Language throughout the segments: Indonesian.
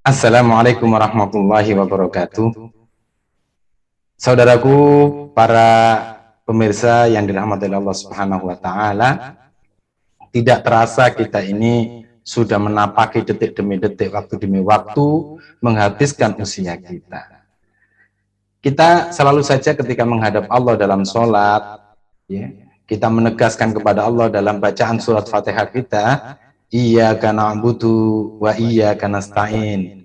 Assalamualaikum warahmatullahi wabarakatuh. Saudaraku, para pemirsa yang dirahmati Allah Subhanahu wa taala, tidak terasa kita ini sudah menapaki detik demi detik, waktu demi waktu, menghabiskan usia kita. Kita selalu saja ketika menghadap Allah dalam sholat, ya, kita menegaskan kepada Allah dalam bacaan surat Fatihah kita, Iyyaka na'budu wa iyyaka nasta'in.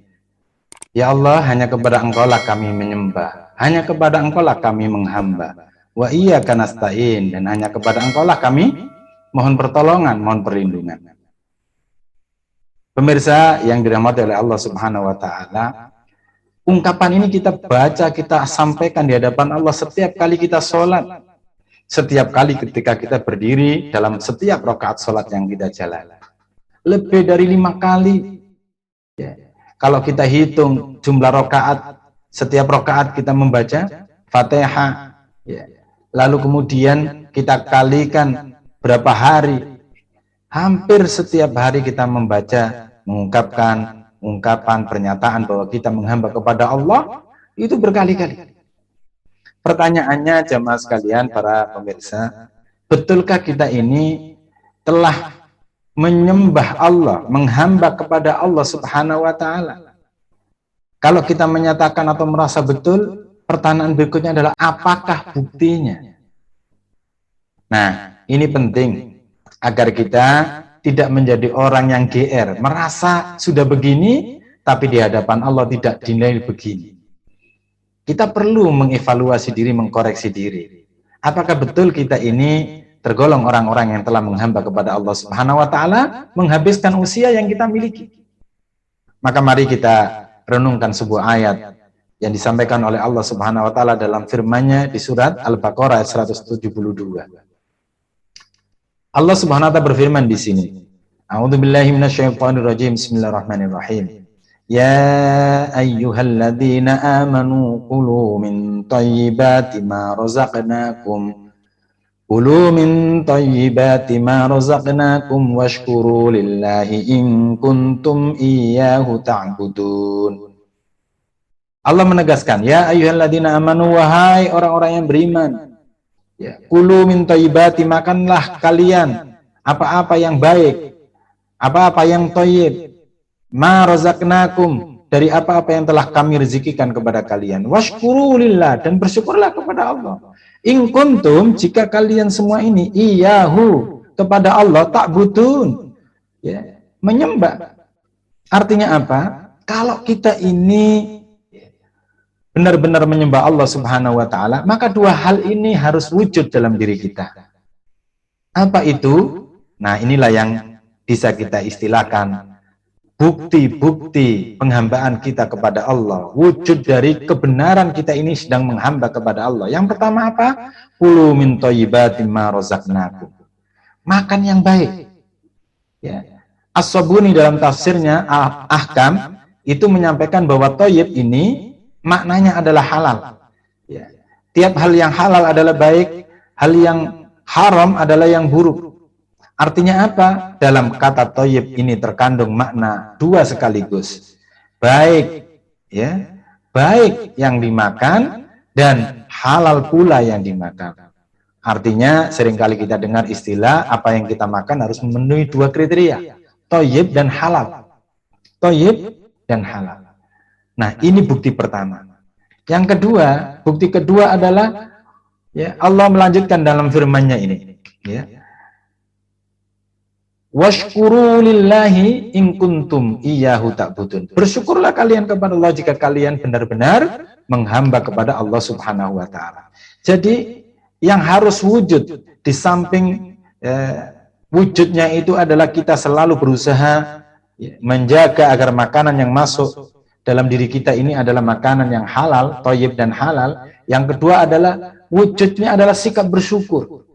Ya Allah, hanya kepada Engkau lah kami menyembah, hanya kepada Engkau lah kami menghamba. Wa iyyaka nasta'in, dan hanya kepada Engkau lah kami mohon pertolongan, mohon perlindungan. Pemirsa yang dirahmati oleh Allah Subhanahu wa taala, ungkapan ini kita baca, kita sampaikan di hadapan Allah setiap kali kita sholat, setiap kali ketika kita berdiri dalam setiap rakaat sholat yang kita jalan. Lebih dari 5 kali. Ya. Kalau kita hitung jumlah rakaat, setiap rakaat kita membaca Fatihah, ya. Lalu kemudian kita kalikan berapa hari, hampir setiap hari kita membaca, mengungkapkan ungkapan pernyataan bahwa kita menghamba kepada Allah, itu berkali-kali. Pertanyaannya jamaah sekalian, para pemirsa, betulkah kita ini telah menyembah Allah, menghamba kepada Allah Subhanahu wa taala? Kalau kita menyatakan atau merasa betul, pertanyaan berikutnya adalah apakah buktinya? Nah, ini penting agar kita tidak menjadi orang yang GR, merasa sudah begini tapi di hadapan Allah tidak dinilai begini. Kita perlu mengevaluasi diri, mengkoreksi diri. Apakah betul kita ini tergolong orang-orang yang telah menghamba kepada Allah Subhanahu wa taala, menghabiskan usia yang kita miliki? Maka mari kita renungkan sebuah ayat yang disampaikan oleh Allah Subhanahu wa taala dalam firman-Nya di surat Al-Baqarah ayat 172. Allah Subhanahu wa taala berfirman di sini, A'udzubillahi minasyaitonirrajim. Bismillahirrahmanirrahim. Ya ayyuhalladzina amanu qulu min thayyibati ma razaqnakum Kulu min thayyibati ma razaqnakum washkuru lillahi in kuntum iyyahu ta'budun. Allah menegaskan, ya ayyuhalladzina amanu, wahai orang-orang yang beriman, ya, kulu min thayyibati, makanlah kalian apa-apa yang baik, apa-apa yang thayyib, ma razaqnakum, dari apa-apa yang telah kami rezekikan kepada kalian, washkuru lillah, dan bersyukurlah kepada Allah. In kuntum, jika kalian semua ini iyahu, kepada Allah, ta'budun, ya, menyembah. Artinya apa? Kalau kita ini benar-benar menyembah Allah Subhanahu wa taala, maka dua hal ini harus wujud dalam diri kita. Apa itu? Nah, inilah yang bisa kita istilahkan bukti-bukti penghambaan kita kepada Allah, wujud dari kebenaran kita ini sedang menghamba kepada Allah. Yang pertama apa? Kulu min thayyibati ma razaqnakum. Makan yang baik. Ya. As-Sabuni dalam tafsirnya Ahkam itu menyampaikan bahwa thayyib ini maknanya adalah halal. Ya. Tiap hal yang halal adalah baik, hal yang haram adalah yang buruk. Artinya apa? Dalam kata thayyib ini terkandung makna dua sekaligus. Baik, ya, baik yang dimakan dan halal pula yang dimakan. Artinya seringkali kita dengar istilah apa yang kita makan harus memenuhi dua kriteria, thayyib dan halal. Thayyib dan halal. Nah, ini bukti pertama. Yang kedua, bukti kedua adalah, ya, Allah melanjutkan dalam firman-Nya ini, ya. Washkuru lillahi in kuntum iyyahu ta'budun. Bersyukurlah kalian kepada Allah jika kalian benar-benar menghamba kepada Allah Subhanahu wa taala. Jadi yang harus wujud di samping wujudnya itu adalah kita selalu berusaha menjaga agar makanan yang masuk dalam diri kita ini adalah makanan yang halal, thayyib dan halal. Yang kedua adalah wujudnya adalah sikap bersyukur.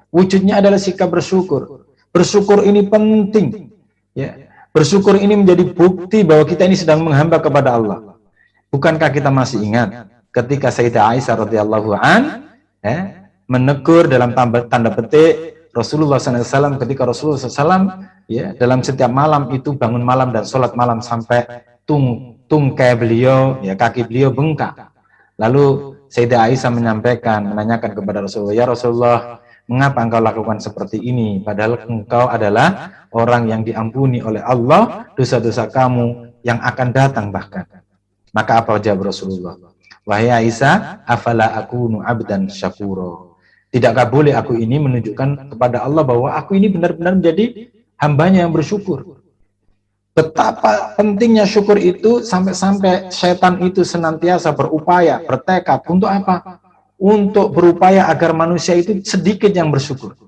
Wujudnya adalah sikap bersyukur. Bersyukur ini penting, ya. Bersyukur ini menjadi bukti bahwa kita ini sedang menghamba kepada Allah. Bukankah kita masih ingat ketika Sayyidah Aisyah radhiyallahu an menegur dalam tanda petik Rasulullah SAW ketika Rasulullah SAW ya dalam setiap malam itu bangun malam dan sholat malam sampai tungkai beliau, ya kaki beliau bengkak. Lalu Sayyidah Aisyah menanyakan kepada Rasulullah, ya Rasulullah, mengapa engkau lakukan seperti ini? Padahal engkau adalah orang yang diampuni oleh Allah dosa-dosa kamu yang akan datang bahkan. Maka apa jawab Rasulullah? Wahai Aisyah, afala akunu abdan syakuro. Tidakkah boleh aku ini menunjukkan kepada Allah bahwa aku ini benar-benar menjadi hambanya yang bersyukur. Betapa pentingnya syukur itu sampai-sampai setan itu senantiasa berupaya, bertekad untuk apa? Untuk berupaya agar manusia itu sedikit yang bersyukur.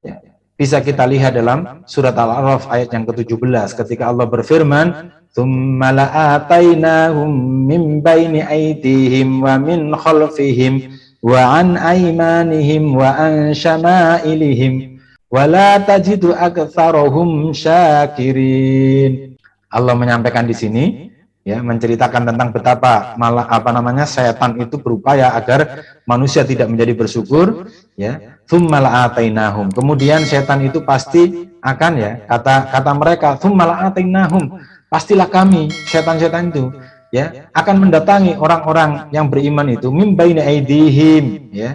Ya. Bisa kita lihat dalam surat Al-A'raf ayat yang ke-17 ketika Allah berfirman, "Tsumma la'atainahum min baini aydihim wa min khalfihim wa an aymanihim wa an syama'ilihim wala tajidu aktsarahum syakirin." Allah menyampaikan di sini ya, menceritakan tentang betapa setan itu berupaya agar manusia tidak menjadi bersyukur ya. Tsumma atainahum, kemudian setan itu pasti akan ya, kata mereka, tsumma atainahum, pastilah kami setan-setan itu ya akan mendatangi orang-orang yang beriman itu mim baini aidihim ya,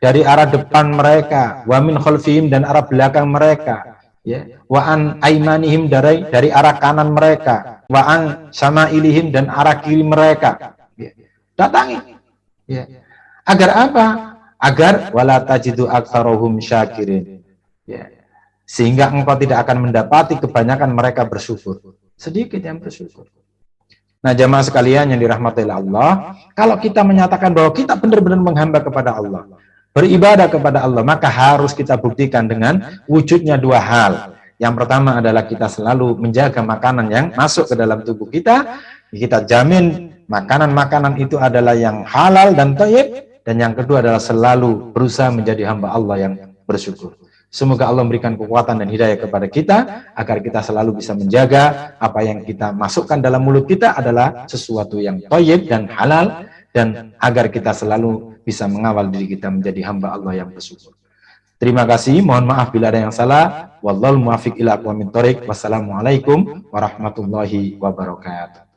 dari arah depan mereka, wa min khalfihim, dan arah belakang mereka ya, wa an aimanihim, dari arah kanan mereka, wa an syama'ilihim, dan arah kiri mereka ya. Datangi ya. Agar apa? Agar wala tajidu aktsarahum syakirin ya, sehingga engkau tidak akan mendapati kebanyakan mereka bersyukur, sedikit yang bersyukur. Nah, jamaah sekalian yang dirahmati Allah, kalau kita menyatakan bahwa kita benar-benar menghamba kepada Allah, beribadah kepada Allah, maka harus kita buktikan dengan wujudnya dua hal. Yang pertama adalah kita selalu menjaga makanan yang masuk ke dalam tubuh kita. Kita jamin makanan-makanan itu adalah yang halal dan thayyib. Dan yang kedua adalah selalu berusaha menjadi hamba Allah yang bersyukur. Semoga Allah memberikan kekuatan dan hidayah kepada kita agar kita selalu bisa menjaga apa yang kita masukkan dalam mulut kita adalah sesuatu yang thayyib dan halal, dan agar kita selalu bisa mengawal diri kita menjadi hamba Allah yang bersyukur. Terima kasih, mohon maaf bila ada yang salah. Wallahul muwaffiq ila aqwamit thoriq. Wassalamualaikum warahmatullahi wabarakatuh.